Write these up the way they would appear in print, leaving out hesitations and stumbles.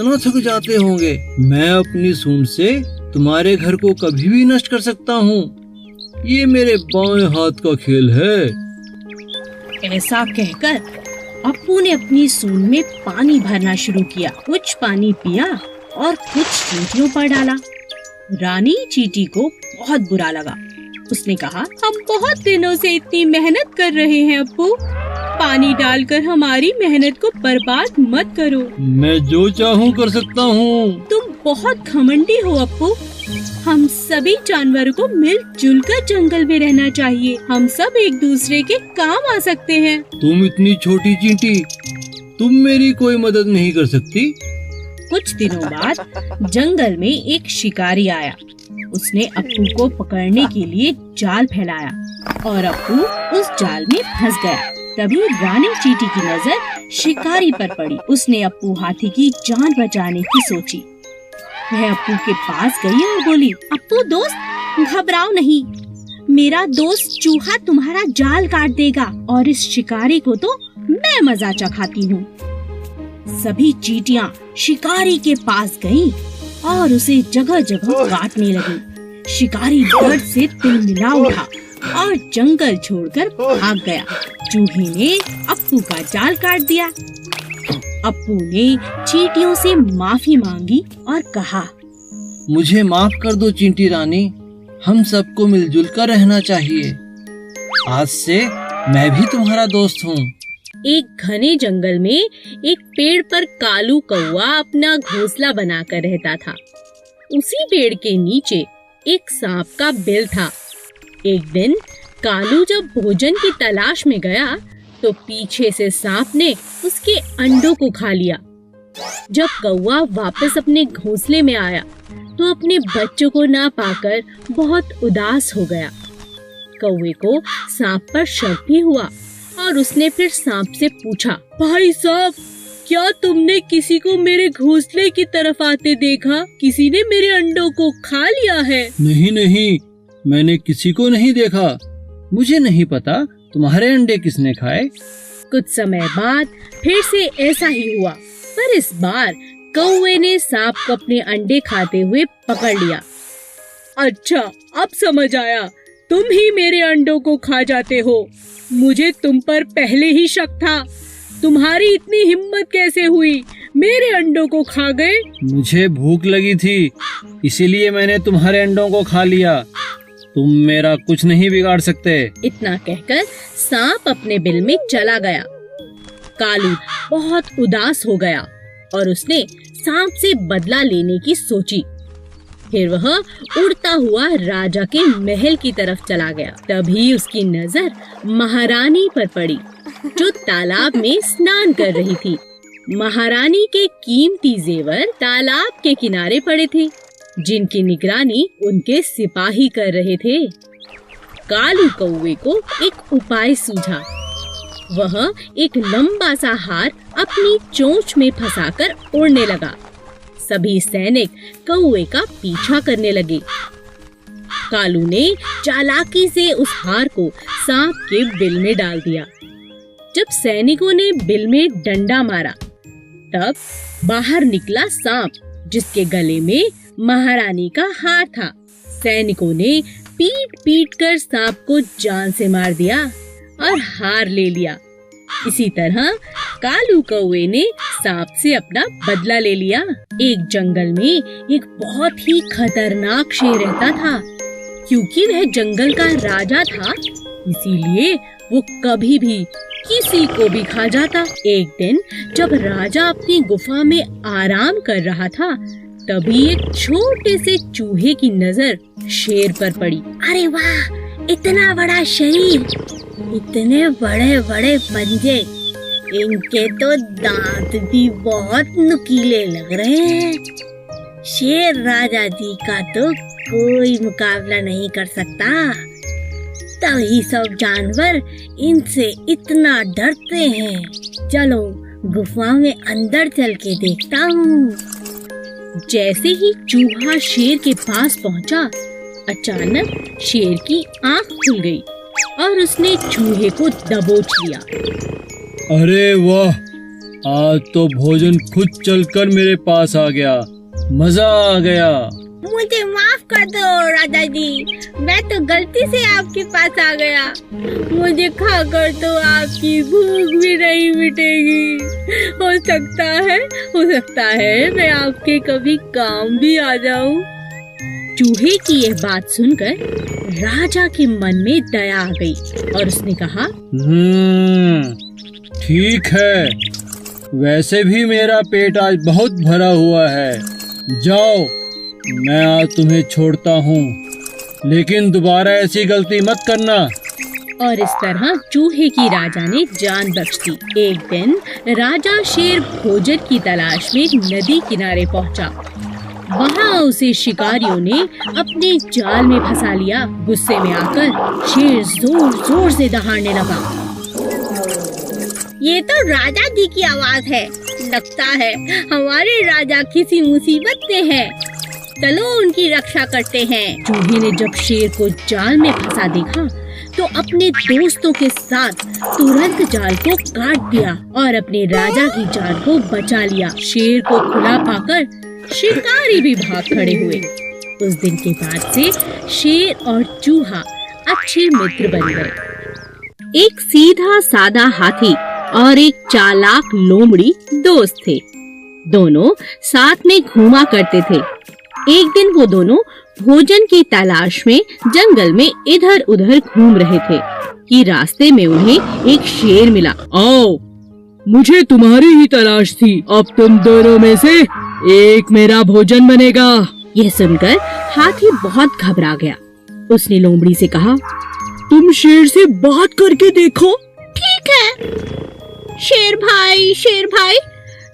कितना थक जाते होंगे। मैं अपनी सूंड से तुम्हारे घर को कभी भी नष्ट कर सकता हूँ। ये मेरे बाएं हाथ का खेल है। ऐसा कहकर अप्पू ने अपनी सूंड में पानी भरना शुरू किया। कुछ पानी पिया और कुछ चींटियों पर डाला। रानी चींटी को बहुत बुरा लगा। उसने कहा, हम बहुत दिनों से इतनी मेहनत कर रहे हैं अप्पू, पानी डालकर हमारी मेहनत को बर्बाद मत करो। मैं जो चाहूँ कर सकता हूँ। तुम बहुत घमंडी हो अप्पू। हम सभी जानवरों को मिलजुल कर जंगल में रहना चाहिए। हम सब एक दूसरे के काम आ सकते हैं। तुम इतनी छोटी चींटी, तुम मेरी कोई मदद नहीं कर सकती। कुछ दिनों बाद जंगल में एक शिकारी आया। उसने अप्पू को पकड़ने के लिए जाल फैलाया और अप्पू उस जाल में फंस गया। तभी रानी चींटी की नजर शिकारी पर पड़ी। उसने अप्पू हाथी की जान बचाने की सोची। वह अप्पू के पास गई और बोली, अप्पू दोस्त, घबराओ नहीं, मेरा दोस्त चूहा तुम्हारा जाल काट देगा और इस शिकारी को तो मैं मजा चखाती हूँ। सभी चींटियां शिकारी के पास गईं और उसे जगह जगह काटने लगी। शिकारी डर से तिलमिला उठा और जंगल छोड़कर भाग गया। चूहे ने अप्पू का जाल काट दिया। अप्पू ने चींटियों से माफी मांगी और कहा, मुझे माफ कर दो चींटी रानी, हम सबको मिलजुल कर रहना चाहिए। आज से मैं भी तुम्हारा दोस्त हूँ। एक घने जंगल में एक पेड़ पर कालू कौवा अपना घोंसला बनाकर रहता था। उसी पेड़ के नीचे एक सांप का बिल था। एक दिन कालू जब भोजन की तलाश में गया तो पीछे से सांप ने उसके अंडों को खा लिया। जब कौवा वापस अपने घोंसले में आया तो अपने बच्चों को ना पाकर बहुत उदास हो गया। कौवे को सांप पर शक भी हुआ और उसने फिर सांप से पूछा, भाई साहब, क्या तुमने किसी को मेरे घोंसले की तरफ आते देखा? किसी ने मेरे अंडों को खा लिया है? नहीं नहीं, मैंने किसी को नहीं देखा। मुझे नहीं पता तुम्हारे अंडे किसने खाए। कुछ समय बाद फिर से ऐसा ही हुआ, पर इस बार कौवे ने सांप को अपने अंडे खाते हुए पकड़ लिया। अच्छा, अब समझ आया, तुम ही मेरे अंडों को खा जाते हो। मुझे तुम पर पहले ही शक था। तुम्हारी इतनी हिम्मत कैसे हुई? मेरे अंडों को खा गए। मुझे भूख लगी थी, इसीलिए मैंने तुम्हारे अंडों को खा लिया। तुम मेरा कुछ नहीं बिगाड़ सकते। इतना कहकर सांप अपने बिल में चला गया। कालू बहुत उदास हो गया और उसने सांप से बदला लेने की सोची। फिर वह उड़ता हुआ राजा के महल की तरफ चला गया। तभी उसकी नजर महारानी पर पड़ी, जो तालाब में स्नान कर रही थी। महारानी के कीमती जेवर तालाब के किनारे पड़े थे, जिनकी निगरानी उनके सिपाही कर रहे थे। कालू कौवे को एक उपाय सूझा। वह एक लंबा सा हार अपनी चोंच में फंसाकर उड़ने लगा। सभी सैनिक कौवे का पीछा करने लगे। कालू ने चालाकी से उस हार को सांप के बिल में डाल दिया। जब सैनिकों ने बिल में डंडा मारा, तब बाहर निकला सांप, जिसके गले में महारानी का हार था। सैनिकों ने पीट पीट कर सांप को जान से मार दिया और हार ले लिया। इसी तरह कालू कौवे ने सांप से अपना बदला ले लिया। एक जंगल में एक बहुत ही खतरनाक शेर रहता था। क्योंकि वह जंगल का राजा था, इसीलिए वो कभी भी किसी को भी खा जाता। एक दिन जब राजा अपनी गुफा में आराम कर रहा था, तभी एक छोटे से चूहे की नजर शेर पर पड़ी। अरे वाह, इतना बड़ा शरीर, इतने बड़े बड़े पंजे, इनके तो दांत भी बहुत नुकीले लग रहे हैं। शेर राजा जी का तो कोई मुकाबला नहीं कर सकता। तभी सब जानवर इनसे इतना डरते हैं। चलो गुफा में अंदर चल के देखता हूँ। जैसे ही चूहा शेर के पास पहुँचा, अचानक शेर की आँख खुल गई और उसने चूहे को दबोच लिया। अरे वाह, आज तो भोजन खुद चलकर मेरे पास आ गया, मजा आ गया। मुझे माफ कर दो राजा जी, मैं तो गलती से आपके पास आ गया। मुझे खाकर तो आपकी भूख भी नहीं मिटेगी। हो सकता है मैं आपके कभी काम भी आ जाऊं। चूहे की यह बात सुनकर राजा के मन में दया आ गई और उसने कहा, ठीक है, वैसे भी मेरा पेट आज बहुत भरा हुआ है। जाओ, मैं आज तुम्हें छोड़ता हूँ, लेकिन दोबारा ऐसी गलती मत करना। और इस तरह चूहे की राजा ने जान बख्श दी। एक दिन राजा शेर भोजन की तलाश में एक नदी किनारे पहुँचा। वहाँ उसे शिकारियों ने अपने जाल में फंसा लिया। गुस्से में आकर शेर जोर जोर से दहाड़ने लगा। ये तो राजा जी की आवाज है। लगता है हमारे राजा किसी मुसीबत में हैं। चलो उनकी रक्षा करते हैं। चूहे ने जब शेर को जाल में फंसा देखा तो अपने दोस्तों के साथ तुरंत जाल को काट दिया और अपने राजा की जान को बचा लिया। शेर को खुला पाकर शिकारी भी भाग खड़े हुए। उस दिन के बाद से शेर और चूहा अच्छे मित्र बन गए। एक सीधा सादा हाथी और एक चालाक लोमड़ी दोस्त थे। दोनों साथ में घूमा करते थे। एक दिन वो दोनों भोजन की तलाश में जंगल में इधर उधर घूम रहे थे कि रास्ते में उन्हें एक शेर मिला। आओ, मुझे तुम्हारी ही तलाश थी। अब तुम दोनों में से एक मेरा भोजन बनेगा। यह सुनकर हाथी बहुत घबरा गया। उसने लोमड़ी से कहा, तुम शेर से बात करके देखो। ठीक है। शेर भाई,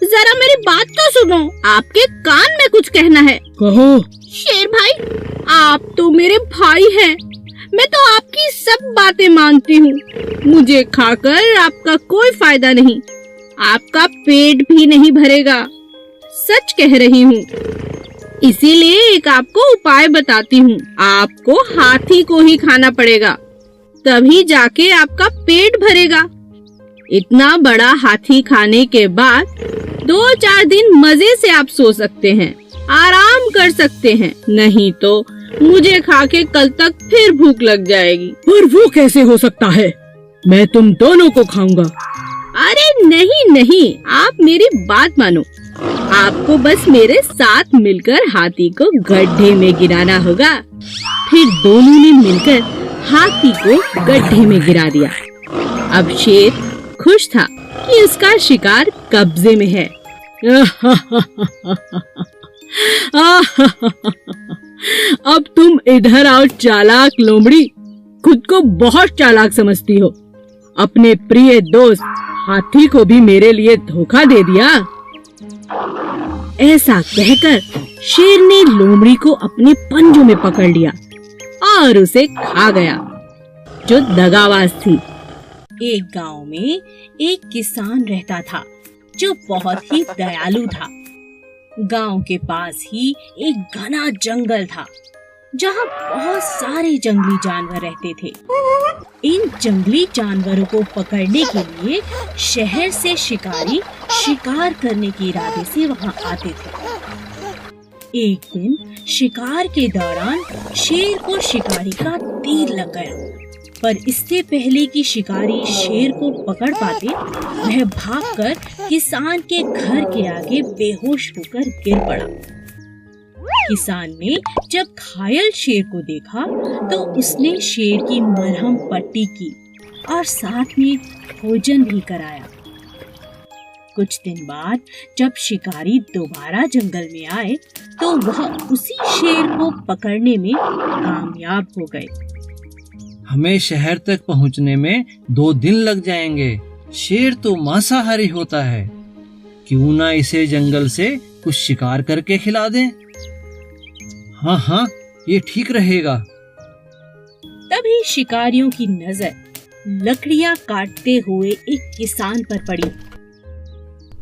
जरा मेरी बात तो सुनो। आपके कान में कुछ कहना है। कहो। शेर भाई, आप तो मेरे भाई हैं। मैं तो आपकी सब बातें मानती हूँ। मुझे खाकर आपका कोई फायदा नहीं। आपका पेट भी नहीं भरेगा। सच कह रही हूँ। इसीलिए एक आपको उपाय बताती हूँ। आपको हाथी को ही खाना पड़ेगा, तभी जाके आपका पेट भरेगा। इतना बड़ा हाथी खाने के बाद 2-4 दिन मजे से आप सो सकते हैं, आराम कर सकते हैं। नहीं तो मुझे खा के कल तक फिर भूख लग जाएगी। पर वो कैसे हो सकता है? मैं तुम दोनों को खाऊंगा। अरे नहीं, आप मेरी बात मानो। आपको बस मेरे साथ मिलकर हाथी को गड्ढे में गिराना होगा। फिर दोनों ने मिलकर हाथी को गड्ढे में गिरा दिया। अब शेर खुश था कि उसका शिकार कब्जे में है। अब तुम इधर आओ चालाक लोमड़ी। खुद को बहुत चालाक समझती हो। अपने प्रिय दोस्त हाथी को भी मेरे लिए धोखा दे दिया। ऐसा कहकर शेर ने लोमड़ी को अपने पंजों में पकड़ लिया और उसे खा गया, जो दगाबाज थी। एक गांव में एक किसान रहता था जो बहुत ही दयालु था। गांव के पास ही एक घना जंगल था जहां बहुत सारे जंगली जानवर रहते थे। इन जंगली जानवरों को पकड़ने के लिए शहर से शिकारी शिकार करने के इरादे से वहां आते थे। एक दिन शिकार के दौरान शेर को शिकारी का तीर लग गया, पर इससे पहले कि शिकारी शेर को पकड़ पाते, वह भागकर किसान के घर के आगे बेहोश होकर गिर पड़ा। किसान ने जब घायल शेर को देखा तो उसने शेर की मरहम पट्टी की और साथ में भोजन भी कराया। कुछ दिन बाद जब शिकारी दोबारा जंगल में आए तो वह उसी शेर को पकड़ने में कामयाब हो गए। हमें शहर तक पहुंचने में 2 दिन लग जाएंगे। शेर तो मांसाहारी होता है, क्यों ना इसे जंगल से कुछ शिकार करके खिला दें। हाँ, ये ठीक रहेगा। तभी शिकारियों की नजर लकड़ियां काटते हुए एक किसान पर पड़ी।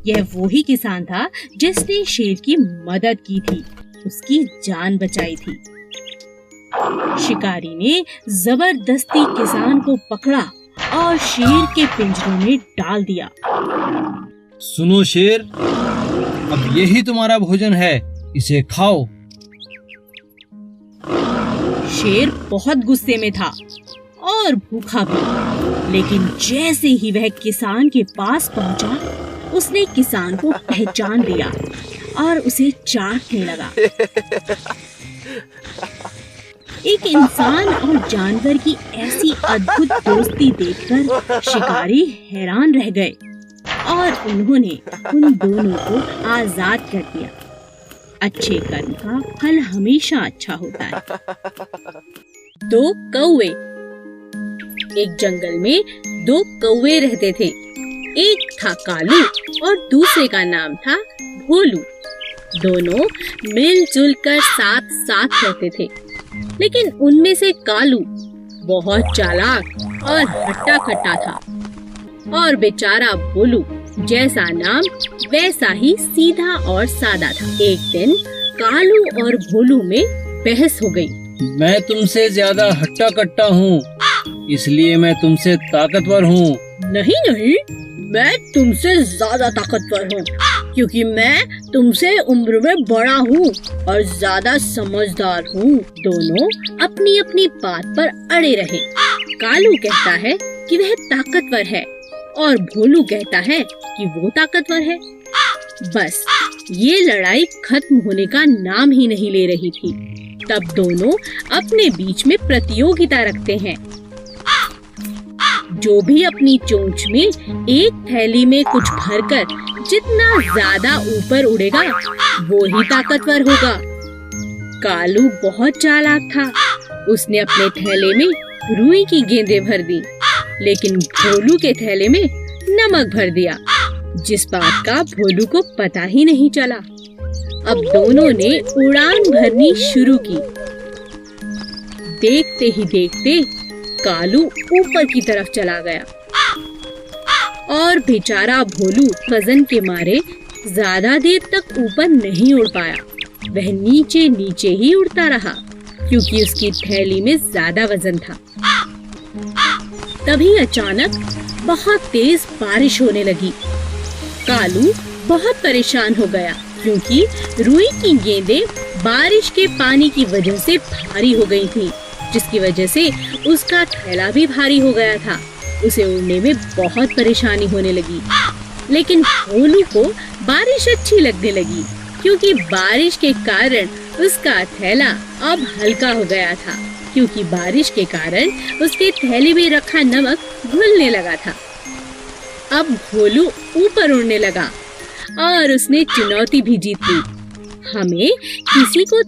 यह वही किसान था जिसने शेर की मदद की थी, उसकी जान बचाई थी। शिकारी ने जबरदस्ती किसान को पकड़ा और शेर के पिंजरे में डाल दिया। सुनो शेर, अब यही तुम्हारा भोजन है, इसे खाओ। शेर बहुत गुस्से में था और भूखा भी, लेकिन जैसे ही वह किसान के पास पहुंचा, उसने किसान को पहचान लिया और उसे चाटने लगा। एक इंसान और जानवर की ऐसी अद्भुत दोस्ती देखकर शिकारी हैरान रह गए और उन्होंने उन दोनों को आजाद कर दिया। अच्छे कर्म का फल हमेशा अच्छा होता है। दो कौवे। एक जंगल में दो कौवे रहते थे। एक था कालू और दूसरे का नाम था भोलू। दोनों मिलजुल कर साथ साथ रहते थे, लेकिन उनमें से कालू बहुत चालाक और हट्टा कट्टा था और बेचारा भोलू जैसा नाम वैसा ही सीधा और सादा था। एक दिन कालू और भोलू में बहस हो गई। मैं तुमसे ज्यादा हट्टा कट्टा हूँ, इसलिए मैं तुमसे ताकतवर हूँ। नहीं नहीं, मैं तुमसे ज्यादा ताकतवर हूँ, क्योंकि मैं तुमसे उम्र में बड़ा हूँ और ज्यादा समझदार हूँ। दोनों अपनी अपनी बात पर अड़े रहे। कालू कहता है कि वह ताकतवर है और भोलू कहता है कि वो ताकतवर है। बस ये लड़ाई खत्म होने का नाम ही नहीं ले रही थी। तब दोनों अपने बीच में प्रतियोगिता रखते हैं। जो भी अपनी चोंच में एक थैली में कुछ भरकर जितना ज्यादा ऊपर उड़ेगा, वो ही ताकतवर होगा। कालू बहुत चालाक था। उसने अपने थैले में रुई की गेंदें भर दी, लेकिन भोलू के थैले में नमक भर दिया, जिस बात का भोलू को पता ही नहीं चला। अब दोनों ने उड़ान भरनी शुरू की। देखते ही देखते कालू ऊपर की तरफ चला गया और बेचारा भोलू वजन के मारे ज्यादा देर तक ऊपर नहीं उड़ पाया। वह नीचे नीचे ही उड़ता रहा, क्योंकि उसकी थैली में ज्यादा वजन था। तभी अचानक बहुत तेज बारिश होने लगी। कालू बहुत परेशान हो गया, क्योंकि रुई की गेंदें बारिश के पानी की वजह से भारी हो गई थी, जिसकी वजह से उसका थैला भी भारी हो गया था। उसे उड़ने में बहुत परेशानी होने लगी। लेकिन भोलू को बारिश अच्छी लगने लगी, क्योंकि बारिश के कारण उसका थैला अब हल्का हो गया था, क्योंकि बारिश के कारण उसके थैले में रखा नमक घुलने लगा था। अब भोलू ऊपर उड़ने लगा और उसने चुनौती भी जीत ली। हमें किसी को